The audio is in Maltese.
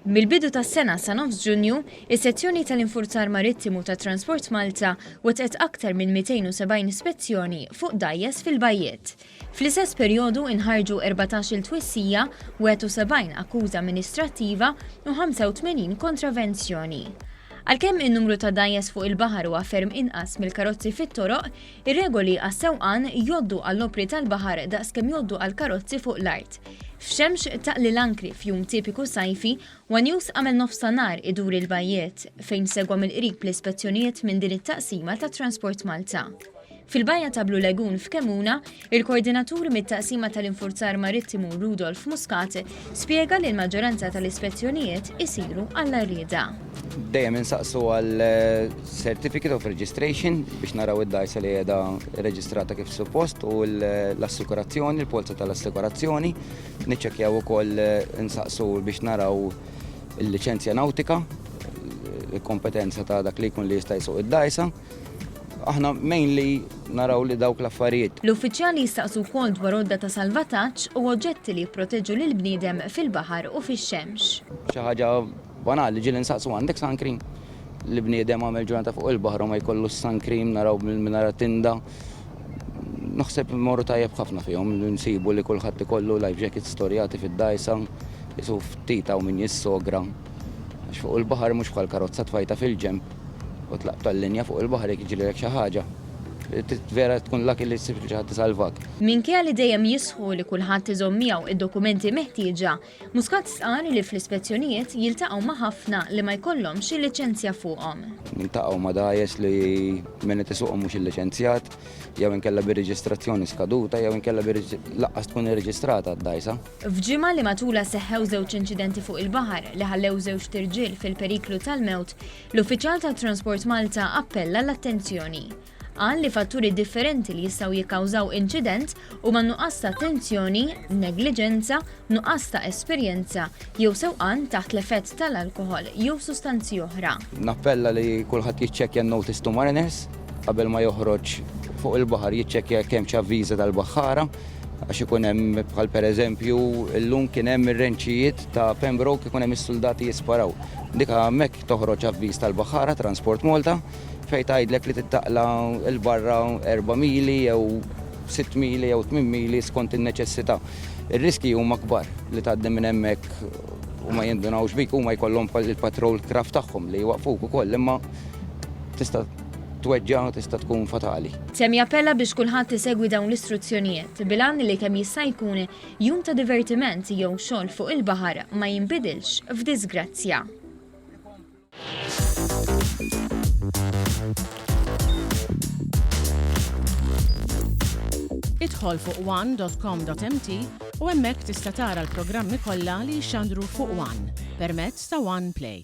Mill-bidu tas-sena sa nofs Ġunju, is-sezzjoni tal-infurzar marittimu ta' Transport Malta wetqet aktar minn 270 ispezzjoni fuq dajjes fil-bajjiet. Fl-istess perjodu inħarġu 14 il-twissija, 71 akkuża amministrattiva u 85 kontravenzjoni. Għalkemm in-numru ta' dajjes fuq il-baħar huwa ferm inqas mill-karozzi fit-toroq, ir-regoli għas-sewqan jgħoddu għall-opri tal-baħar daqskemm jgħoddu għall-karozzi fuq l-art. F'xemx taqli l-ankri f'jum tipiku sajfi, One-News għamel nofsinhar idur il-bajjiet fejn segwa mill-qrib l-ispezzjonijiet minn din it-taqsima ta' Transport Malta. Fil-bajja ta' Blue Lagoon f'Kemuna, il-koordinatur mit-taqsima tal-infurzar marittimu Rudolf Muscat spjega li l-maġġoranza tal-ispezzjonijiet isiru għall-arrieda. Dejjem insaqsu għal Certificate of Registration biex naraw id-dajsa li qiegħda reġistrata kif suppost u l-assikurazzjoni, il-polza tal-assikurazzjoni. Niċċekkjaw ukoll insaqsu biex naraw il-liċenzja nautika, il-kompetenza ta' dak li jkun li jista' jsuq id-dajsa. Aħna mainly naraw li dawk l-affarijiet. L-uffiċjali jistaqsu wkoll dwar odda ta' salvataġġ u oġġetti li jipproteġġu lil bniedem fil-baħar u fix-xemx. Xi ħaġa banali ġieli nsaqsu għandek sun cream. Li bniedem għamel ġurnata fuq il-baħar u ma jkollux sun cream naraw mill-minara tinda. Naħseb morru tajjeb ħafna fihom nsibu li kulħadd ikollu life jacket storjati fid-dajsa, jisu ftita u min jissogra. Għax fuq il-baħar mhux bħal karozza tfajta fil-ġemp. U tlaq tal-linja fuq il-baħar jekk jiġrilek xi ħaġa. Vera tkun laki li ssib xi ħadd isalvak. Minkejja li dejjem jisħu li kulħadd iżomm miegħu id-dokumenti meħtieġa, Muscat sqal li fl-ispezzjonijiet jiltaqgħu ma' ħafna li ma jkollhomx il-liċenzja fuqhom. Niltaqgħu ma' dajjes li min qed isuqhom mhux illiċenzjat, jew inkella bir-reġistrazzjoni skaduta, jew inkella laqqas tkun irreġistrata d-dajsa. F'ġimgħa li matula seħħew żewġ inċidenti fuq il-baħar li ħallew żewġ tirġiel fil-periklu tal-mewt, l-uffiċjal tat-Transport Malta appella l-attenzjoni. Qal li fatturi differenti li jistgħu jikkawżaw inċident huma nuqqas ta' attenzjoni, negliġenza, nuqqas ta' esperjenza jew sewqan taħt l-effett tal-alkoħol jew sustanzi oħra. Nappella li kulħadd jiċċekkja n-notice to mariners qabel ma joħroġ fuq il-baħar jiċċekkja kemm xi avviża tal-baħħara għax ikun hemm bħal pereżempju llum kien hemm ir-renċijiet ta' Pembroke ikun hemm is-soldati jisparaw. Dik hemmhekk toħroġ avviż tal-baħħara Transport Malta fejn tgħidlek li tittaqla l-barra 4 mili jew 6 mili jew 8 mili skont in-neċessità. Ir-riski huma kbar li tgħaddi minn hemmhekk u ma jindunawx bik huma jkollhom il-patrol craft tagħhom li jwaqfuk ukoll imma tista' tweġġa' tista' tkun fatali. Sem jappella biex kulħadd isegwi dawn l-istruzzjonijiet bilan li kemm jista' jkun jum ta' divertiment jew xogħol fuq il-baħar ma jinbidilx f'disgrazzja. Idħol fuq one.com.mt u hemmhekk tista' tara l-programmi kollha li jxandru fuq One permezz ta' One Play.